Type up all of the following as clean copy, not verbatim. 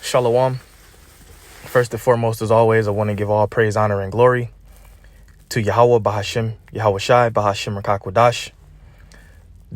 Shalom. First and foremost, as always, I want to give all praise, honor, and glory to Yahweh Bahashim, Yahweh Shai, Bahashim Rakakwadash.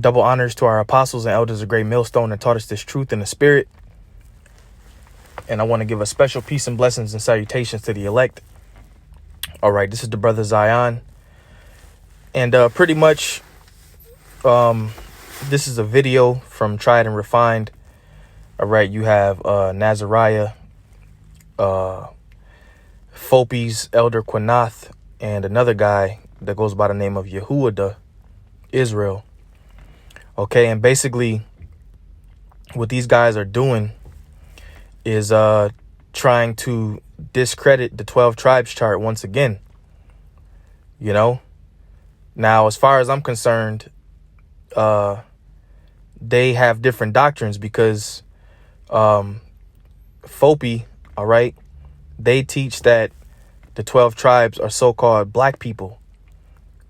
Double honors to our apostles and elders of Great Millstone that taught us this truth in the spirit. And I want to give a special peace and blessings and salutations to the elect. All right, this is the brother Zion. And pretty much this is a video from Tried and Refined. All right, you have Nazariah, Fopes, Elder Quinath, and another guy that goes by the name of Yehuda Israel. Okay, and basically what these guys are doing is trying to discredit the 12 tribes chart once again. You know, now as far as I'm concerned, they have different doctrines because Fopi, all right, they teach that the 12 tribes are so-called black people,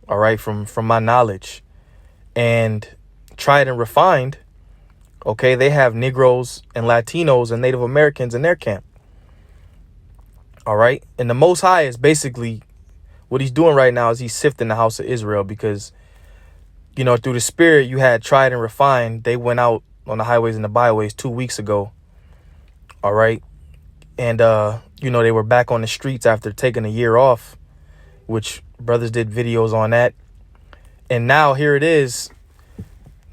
all right, from my knowledge. And Tried and Refined, okay, they have Negroes and Latinos and Native Americans in their camp, all right. And the Most High is basically, what he's doing right now is he's sifting the house of Israel because, you know, through the spirit you had Tried and Refined. They went out on the highways and the byways 2 weeks ago, all right. And, you know, they were back on the streets after taking a year off, which brothers did videos on that. And now here it is.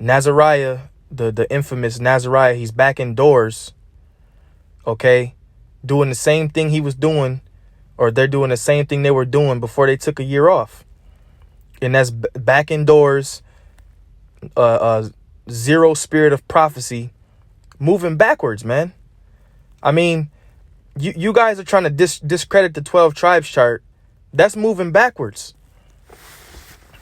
Nazariah, the infamous Nazariah, he's back indoors, okay, doing the same thing he was doing, or they're doing the same thing they were doing before they took a year off. And that's back indoors, zero spirit of prophecy, moving backwards, man. I mean, you guys are trying to discredit the 12 tribes chart. That's moving backwards.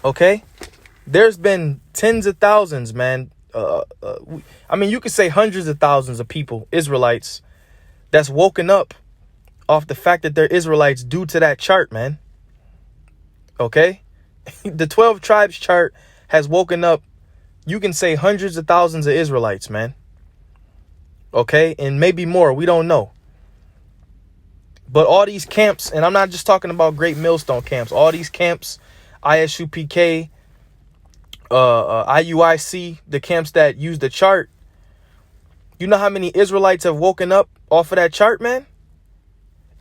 Okay? There's been tens of thousands, man. I mean, you could say hundreds of thousands of people, Israelites, that's woken up off the fact that they're Israelites due to that chart, man. Okay? The 12 tribes chart has woken up, you can say hundreds of thousands of Israelites, man. Okay? And maybe more. We don't know. But all these camps, and I'm not just talking about Great Millstone camps, all these camps, ISUPK, IUIC, the camps that use the chart, you know how many Israelites have woken up off of that chart, man?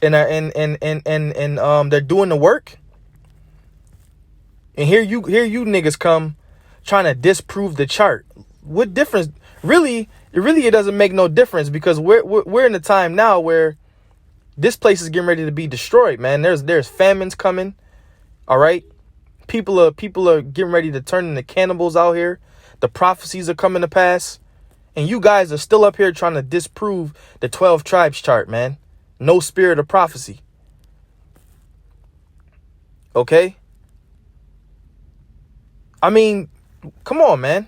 And they're doing the work. And here you niggas come trying to disprove the chart. What difference? Really, it doesn't make no difference because we're in a time now where this place is getting ready to be destroyed, man. There's famines coming. All right. People are getting ready to turn into cannibals out here. The prophecies are coming to pass. And you guys are still up here trying to disprove the 12 tribes chart, man. No spirit of prophecy. Okay? I mean, come on, man.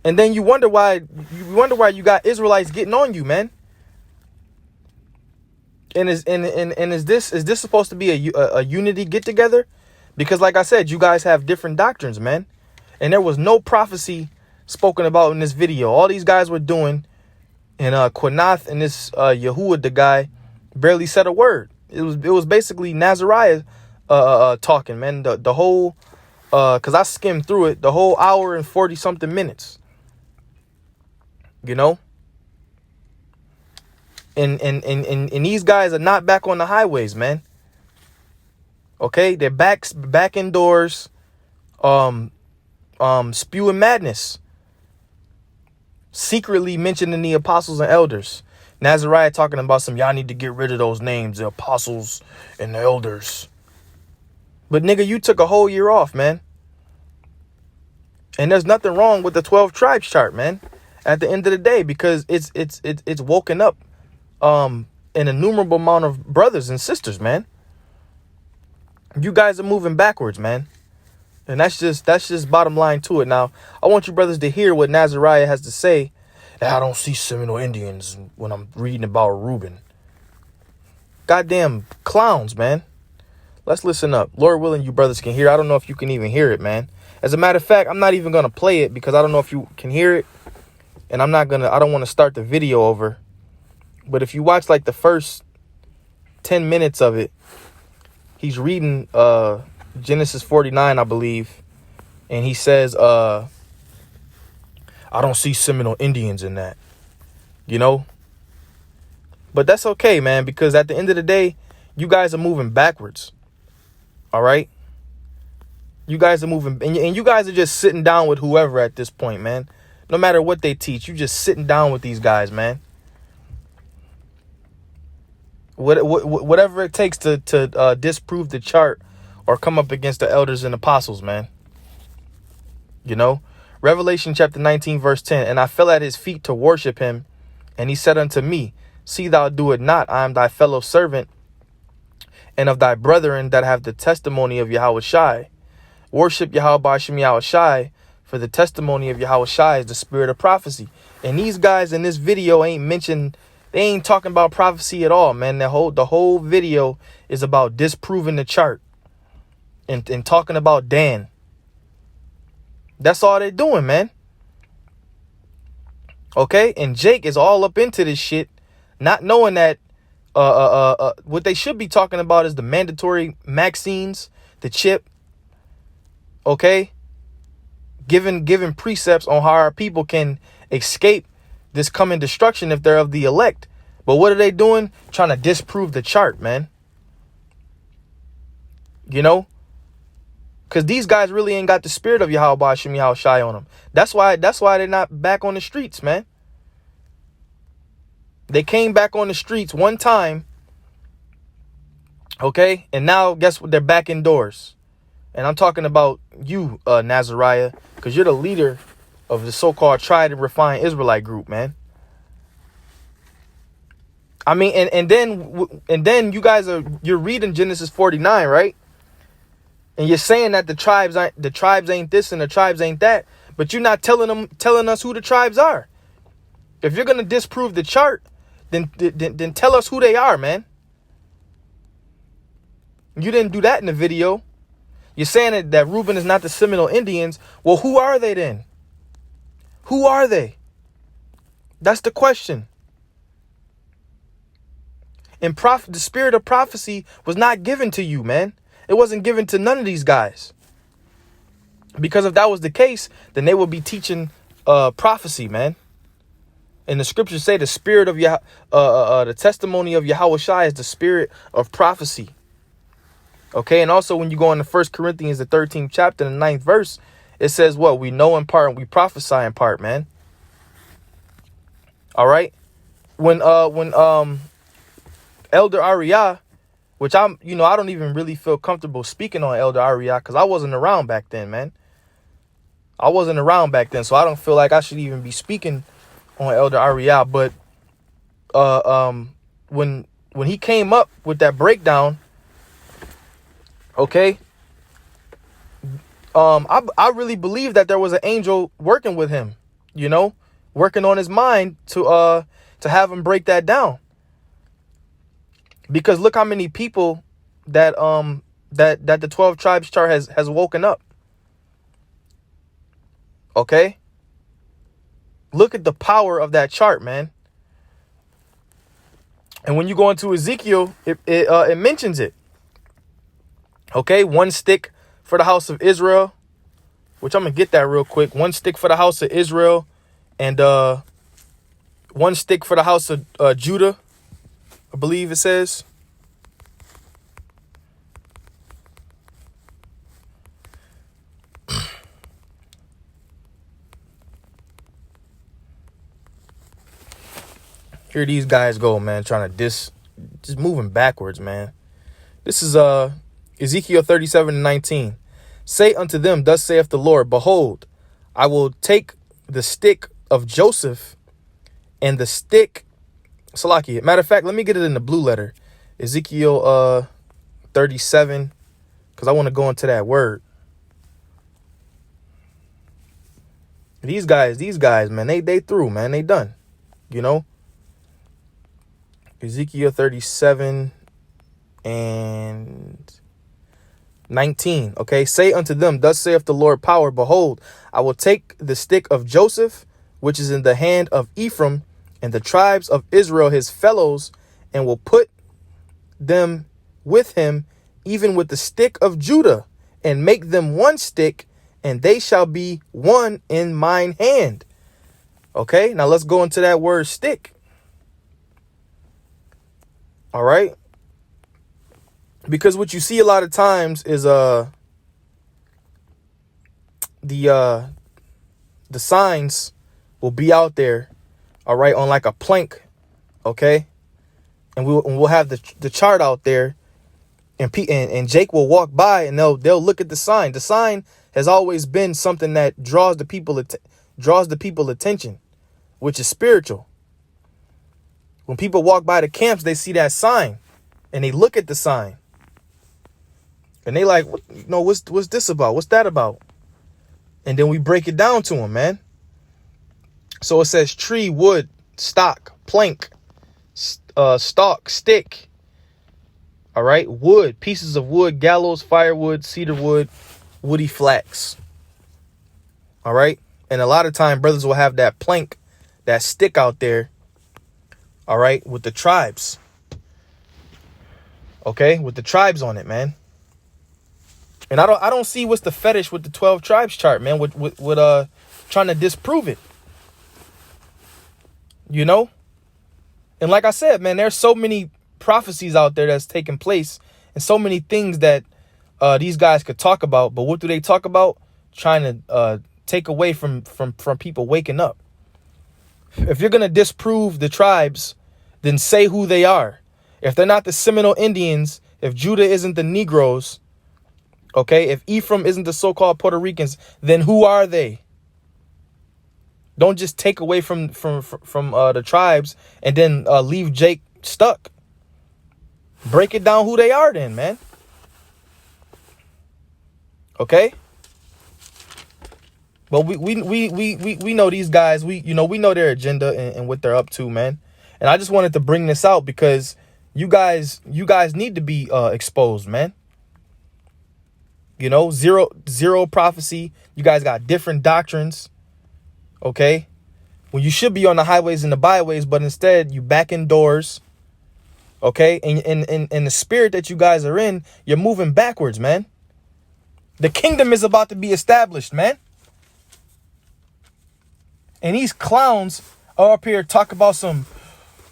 And then you wonder why you got Israelites getting on you, man. And is this supposed to be a unity get together? Because like I said, you guys have different doctrines, man. And there was no prophecy spoken about in this video. All these guys were doing, and Quinath and this Yehuda, the guy, barely said a word. It was basically Nazariah talking, man. The whole because I skimmed through it, the whole hour and 40 something minutes. You know? And these guys are not back on the highways, man. Okay, they're back indoors, spewing madness, secretly mentioning the apostles and elders. Nazariah talking about y'all need to get rid of those names, the apostles and the elders. But nigga, you took a whole year off, man. And there's nothing wrong with the 12 tribes chart, man. At the end of the day, because it's woken up an innumerable amount of brothers and sisters, man. You guys are moving backwards, man. And that's just bottom line to it. Now, I want you brothers to hear what Nazariah has to say. I don't see Seminole Indians when I'm reading about Reuben. Goddamn clowns, man. Let's listen up. Lord willing, you brothers can hear. I don't know if you can even hear it, man. As a matter of fact, I'm not even going to play it because I don't know if you can hear it. And I don't want to start the video over But if you watch like the first 10 minutes of it, he's reading Genesis 49, I believe. And he says, I don't see Seminole Indians in that, you know. But that's okay, man, because at the end of the day, you guys are moving backwards. All right. You guys are moving, and you guys are just sitting down with whoever at this point, man. No matter what they teach, you just sitting down with these guys, man. Whatever it takes to disprove the chart or come up against the elders and apostles, man. You know, Revelation chapter 19, verse 10. And I fell at his feet to worship him. And he said unto me, see thou do it not. I am thy fellow servant and of thy brethren that have the testimony of Yahweh Shai. Worship Yahweh B'Shem Yahweh Shai, for the testimony of Yahweh Shai is the spirit of prophecy. And these guys in this video ain't mentioned, they ain't talking about prophecy at all, man. The whole video is about disproving the chart and talking about Dan. That's all they're doing, man. Okay, and Jake is all up into this shit, not knowing that what they should be talking about is the mandatory vaccines, the chip. Okay, giving precepts on how our people can escape this coming destruction if they're of the elect. But what are they doing? Trying to disprove the chart, man. You know, because these guys really ain't got the spirit of Yahweh B'Shem Yahweh Shai on them. That's why they're not back on the streets, man. They came back on the streets one time. Okay, and now guess what? They're back indoors. And I'm talking about you, Nazariah, because you're the leader of the so-called tried and refined Israelite group, man. I mean, and then you guys you're reading Genesis 49, right? And you're saying that the tribes ain't this and the tribes ain't that, but you're not telling us who the tribes are. If you're gonna disprove the chart, then tell us who they are, man. You didn't do that in the video. You're saying that Reuben is not the Seminole Indians. Well, who are they then? Who are they? That's the question. And the spirit of prophecy was not given to you, man. It wasn't given to none of these guys. Because if that was the case, then they would be teaching prophecy, man. And the scriptures say the spirit of the testimony of Yahweh Shai is the spirit of prophecy. Okay, and also when you go into 1 Corinthians, the 13th chapter, the 9th verse, it says what? We know in part and we prophesy in part, man. All right. When Elder Ariah, which I don't even really feel comfortable speaking on Elder Ariah because I wasn't around back then, man. I wasn't around back then, so I don't feel like I should even be speaking on Elder Ariah. But when he came up with that breakdown, okay, I really believe that there was an angel working with him, you know, working on his mind to have him break that down. Because look how many people that the 12 tribes chart has woken up. Okay, look at the power of that chart, man. And when you go into Ezekiel, it mentions it. Okay, one stick for the house of Israel, which I'm going to get that real quick. One stick for the house of Israel and one stick for the house of Judah, I believe it says. Here these guys go, man, trying to just moving backwards, man. This is Ezekiel 37:19. Say unto them, thus saith the Lord, behold, I will take the stick of Joseph and the stick, Salakia. Matter of fact, let me get it in the blue letter. Ezekiel 37, because I want to go into that word. These guys, man, they through, man. They done, you know. Ezekiel 37 and 19. Okay, say unto them, thus saith the Lord power, behold, I will take the stick of Joseph, which is in the hand of Ephraim, and the tribes of Israel his fellows, and will put them with him, even with the stick of Judah, and make them one stick, and they shall be one in mine hand. Okay, now let's go into that word stick. All right. Because what you see a lot of times is the signs will be out there, all right, on like a plank, okay, and we'll have the chart out there, and Jake will walk by and they'll look at the sign. The sign has always been something that draws the people attention, which is spiritual. When people walk by the camps, they see that sign and they look at the sign. And they like, what's this about? What's that about? And then we break it down to them, man. So it says tree, wood, stock, plank, stalk, stick. All right. Wood, pieces of wood, gallows, firewood, cedar wood, woody flax. All right. And a lot of time brothers will have that plank, that stick out there. All right. With the tribes. Okay. With the tribes on it, man. And I don't see what's the fetish with the 12 tribes chart, man, with trying to disprove it. You know? And like I said, man, there's so many prophecies out there that's taking place and so many things that these guys could talk about. But what do they talk about? Trying to take away from people waking up. If you're going to disprove the tribes, then say who they are. If they're not the Seminole Indians, if Judah isn't the Negroes, okay, if Ephraim isn't the so-called Puerto Ricans, then who are they? Don't just take away from the tribes and then leave Jake stuck. Break it down who they are then, man. Okay? But we know these guys, we know their agenda and what they're up to, man. And I just wanted to bring this out because you guys need to be exposed, man. You know, zero prophecy. You guys got different doctrines. Okay. When you should be on the highways and the byways, but instead you back indoors. Okay. And the spirit that you guys are in, you're moving backwards, man. The kingdom is about to be established, man. And these clowns are up here talk about some,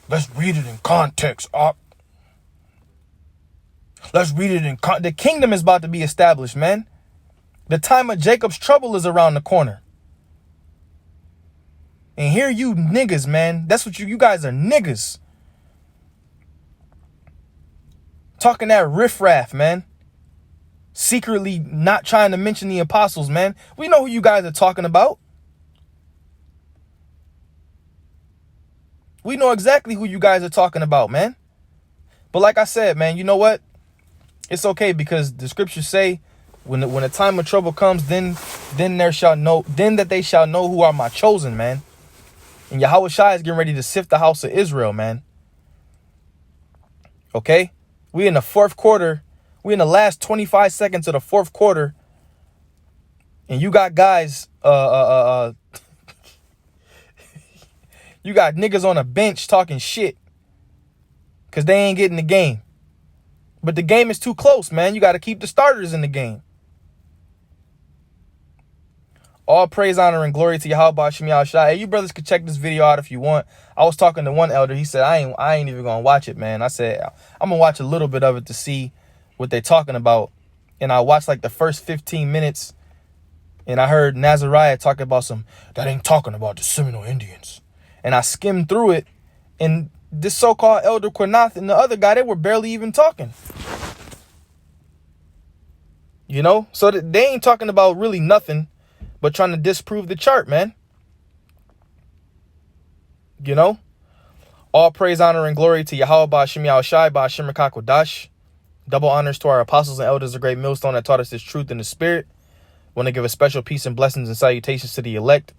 let's read it in context. Let's read it in the kingdom is about to be established, man. The time of Jacob's trouble is around the corner. And here you niggas, man. That's what you guys are niggas. Talking that riffraff, man. Secretly not trying to mention the apostles, man. We know who you guys are talking about. We know exactly who you guys are talking about, man. But like I said, man, you know what? It's okay because the scriptures say when the time of trouble comes, then they shall know who are my chosen, man. And Yahweh Shai is getting ready to sift the house of Israel, man. Okay? We in the fourth quarter. We in the last 25 seconds of the fourth quarter. And you got guys, you got niggas on a bench talking shit because they ain't getting the game. But the game is too close, man. You got to keep the starters in the game. All praise, honor, and glory to Yahweh Hashem Yahushua. Hey, you brothers could check this video out if you want. I was talking to one elder. He said, I ain't even going to watch it, man. I said, I'm going to watch a little bit of it to see what they're talking about. And I watched like the first 15 minutes. And I heard Nazariah talking about that ain't talking about the Seminole Indians. And I skimmed through it. And this so-called Elder Quinath and the other guy, they were barely even talking. You know? So they ain't talking about really nothing but trying to disprove the chart, man. You know? All praise, honor, and glory to Yahweh Ba'ashem Yahushai Ba'ashem Rakakodash. Double honors to our apostles and elders, a great millstone that taught us this truth in the spirit. Want to give a special peace and blessings and salutations to the elect.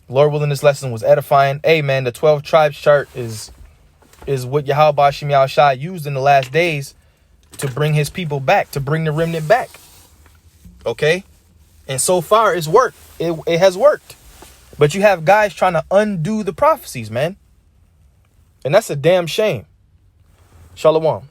Lord willing, this lesson was edifying. Hey, man, the 12 tribes chart is what Yahweh Ba'ashem Yahushai used in the last days to bring his people back, to bring the remnant back. Okay? And so far, it's worked. It has worked. But you have guys trying to undo the prophecies, man. And that's a damn shame. Shalom.